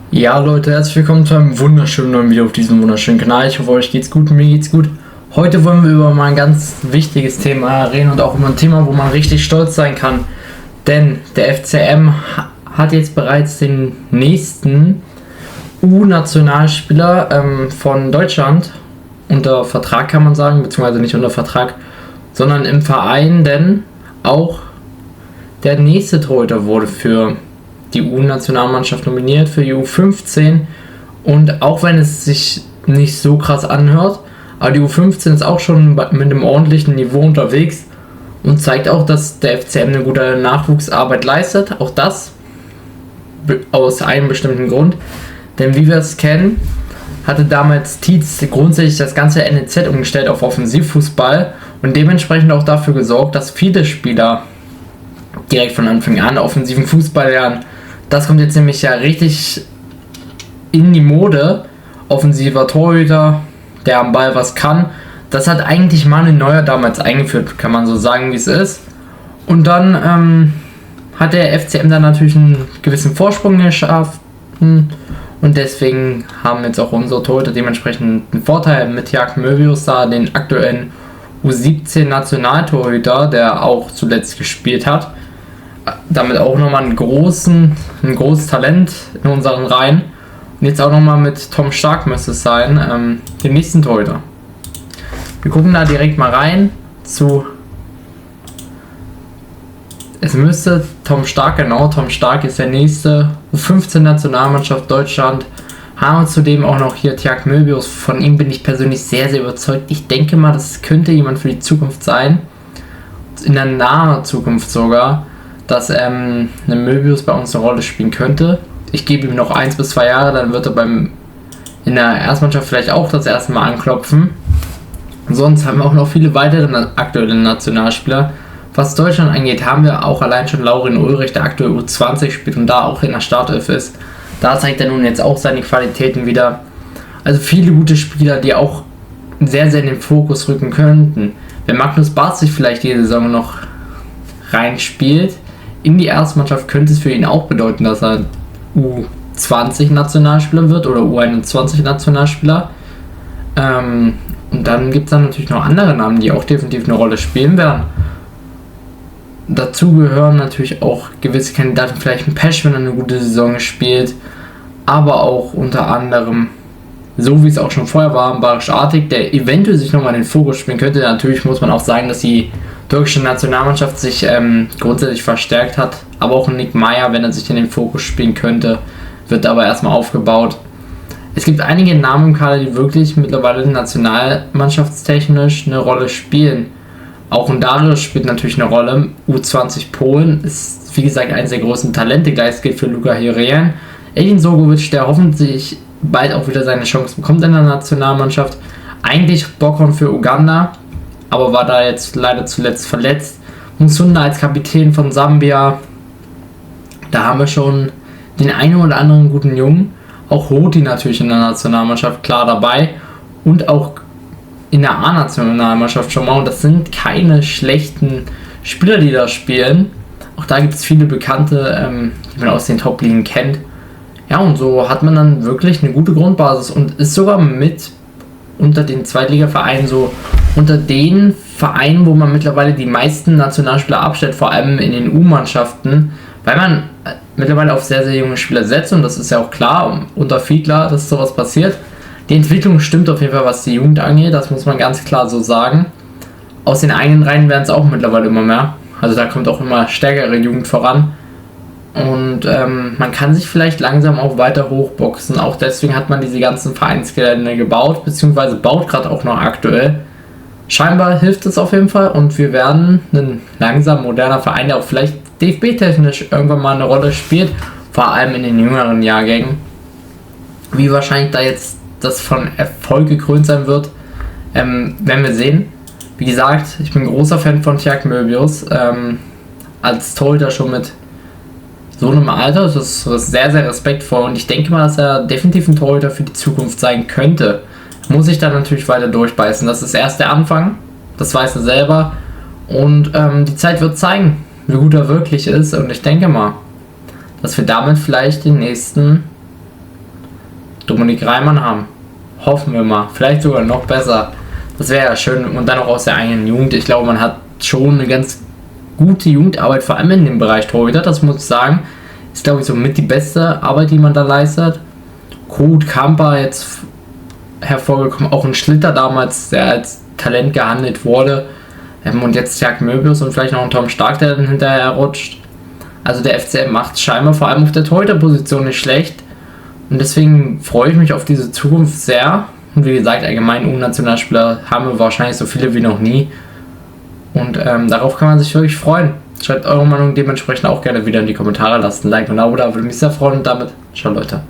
Ja Leute, herzlich willkommen zu einem wunderschönen neuen Video auf diesem wunderschönen Kanal. Ich hoffe, euch geht's gut, mir geht's gut. Heute wollen wir über mal ein ganz wichtiges Thema reden und auch über ein Thema, wo man richtig stolz sein kann. Denn der FCM hat jetzt bereits den nächsten U-Nationalspieler von Deutschland unter Vertrag, kann man sagen, beziehungsweise nicht unter Vertrag, sondern im Verein, denn auch der nächste Torhüter wurde für die U-Nationalmannschaft nominiert, für die U15, und auch wenn es sich nicht so krass anhört, aber die U15 ist auch schon mit einem ordentlichen Niveau unterwegs und zeigt auch, dass der FCM eine gute Nachwuchsarbeit leistet, auch das aus einem bestimmten Grund, denn wie wir es kennen, hatte damals Tietz grundsätzlich das ganze NEZ umgestellt auf Offensivfußball und dementsprechend auch dafür gesorgt, dass viele Spieler direkt von Anfang an offensiven Fußball lernen. Das kommt jetzt nämlich ja richtig in die Mode. Offensiver Torhüter, der am Ball was kann. Das hat eigentlich Manuel Neuer damals eingeführt, kann man so sagen, wie es ist. Und dann hat der FCM dann natürlich einen gewissen Vorsprung geschafft. Und deswegen haben jetzt auch unsere Torhüter dementsprechend einen Vorteil mit Tiag Möbius da, den aktuellen U17 Nationaltorhüter, der auch zuletzt gespielt hat. Damit auch nochmal ein großes Talent in unseren Reihen. Und jetzt auch nochmal mit Tom Stark müsste es sein, den nächsten Torhüter. Wir gucken da direkt mal rein es müsste Tom Stark, genau, Tom Stark ist der nächste U15 Nationalmannschaft Deutschland. Haben wir zudem auch noch hier Tiag Möbius, von ihm bin ich persönlich sehr, sehr überzeugt. Ich denke mal, das könnte jemand für die Zukunft sein. In der nahen Zukunft sogar, dass eine Möbius bei uns eine Rolle spielen könnte. Ich gebe ihm noch 1 bis 2 Jahre, dann wird er in der Erstmannschaft vielleicht auch das erste Mal anklopfen. Sonst haben wir auch noch viele weitere aktuelle Nationalspieler. Was Deutschland angeht, haben wir auch allein schon Laurin Ulrich, der aktuell U20 spielt und da auch in der Startelf ist. Da zeigt er nun jetzt auch seine Qualitäten wieder. Also viele gute Spieler, die auch sehr, sehr in den Fokus rücken könnten. Wenn Magnus Barth sich vielleicht diese Saison noch reinspielt in die Erstmannschaft, könnte es für ihn auch bedeuten, dass er U20 Nationalspieler wird oder U21 Nationalspieler. Und dann gibt es dann natürlich noch andere Namen, die auch definitiv eine Rolle spielen werden. Dazu gehören natürlich auch gewisse Kandidaten, vielleicht ein Pesch, wenn er eine gute Saison spielt, aber auch unter anderem, so wie es auch schon vorher war, Barış Artik, der eventuell sich nochmal in den Fokus spielen könnte. Natürlich muss man auch sagen, dass die türkische Nationalmannschaft sich grundsätzlich verstärkt hat, aber auch Nick Meyer, wenn er sich in den Fokus spielen könnte, wird aber erstmal aufgebaut. Es gibt einige Namen im Kader, die wirklich mittlerweile nationalmannschaftstechnisch eine Rolle spielen. Auch Darius spielt natürlich eine Rolle. U20 Polen ist, wie gesagt, eines der größten Talente. Gleiches gilt für Luka Hirian. Edin Sogovic, der hoffentlich bald auch wieder seine Chance bekommt in der Nationalmannschaft. Eigentlich Bockhorn für Uganda, aber war da jetzt leider zuletzt verletzt. Musunda als Kapitän von Sambia. Da haben wir schon den einen oder anderen guten Jungen. Auch Hoti natürlich in der Nationalmannschaft klar dabei. Und auch in der A-Nationalmannschaft schon mal. Und das sind keine schlechten Spieler, die da spielen. Auch da gibt es viele Bekannte, die man aus den Top-Ligen kennt. Ja, und so hat man dann wirklich eine gute Grundbasis und ist sogar mit unter den Zweitliga-Vereinen, so unter den Vereinen, wo man mittlerweile die meisten Nationalspieler abstellt, vor allem in den U-Mannschaften, weil man mittlerweile auf sehr, sehr junge Spieler setzt, und das ist ja auch klar, unter Fiedler, dass sowas passiert. Die Entwicklung stimmt auf jeden Fall, was die Jugend angeht, das muss man ganz klar so sagen. Aus den eigenen Reihen werden es auch mittlerweile immer mehr, also da kommt auch immer stärkere Jugend voran. Und man kann sich vielleicht langsam auch weiter hochboxen. Auch deswegen hat man diese ganzen Vereinsgelände gebaut, beziehungsweise baut gerade auch noch aktuell. Scheinbar hilft es auf jeden Fall und wir werden ein langsam moderner Verein, der auch vielleicht DFB-technisch irgendwann mal eine Rolle spielt, vor allem in den jüngeren Jahrgängen. Wie wahrscheinlich da jetzt das von Erfolg gekrönt sein wird, werden wir sehen. Wie gesagt, ich bin großer Fan von Tiag Möbius. Als Torhüter schon mit so einem Alter, das ist sehr, sehr respektvoll, und ich denke mal, dass er definitiv ein Torhüter für die Zukunft sein könnte. Muss ich dann natürlich weiter durchbeißen. Das ist erst der Anfang, das weiß er selber, und die Zeit wird zeigen, wie gut er wirklich ist, und ich denke mal, dass wir damit vielleicht den nächsten Dominik Reimann haben. Hoffen wir mal. Vielleicht sogar noch besser. Das wäre ja schön. Und dann auch aus der eigenen Jugend. Ich glaube, man hat schon eine ganz gute Jugendarbeit, vor allem in dem Bereich Torhüter. Das muss ich sagen. Ist, glaube ich, so mit die beste Arbeit, die man da leistet. Krut, Kamper jetzt hervorgekommen. Auch ein Schlitter damals, der als Talent gehandelt wurde. Und jetzt Jack Möbius und vielleicht noch ein Tom Stark, der dann hinterher rutscht. Also der FCM macht scheinbar vor allem auf der Torhüterposition nicht schlecht. Und deswegen freue ich mich auf diese Zukunft sehr. Und wie gesagt, allgemein U-Nationalspieler haben wir wahrscheinlich so viele wie noch nie. Und darauf kann man sich wirklich freuen. Schreibt eure Meinung dementsprechend auch gerne wieder in die Kommentare. Lasst ein Like und ein Abo da, würde mich sehr freuen. Und damit, ciao Leute.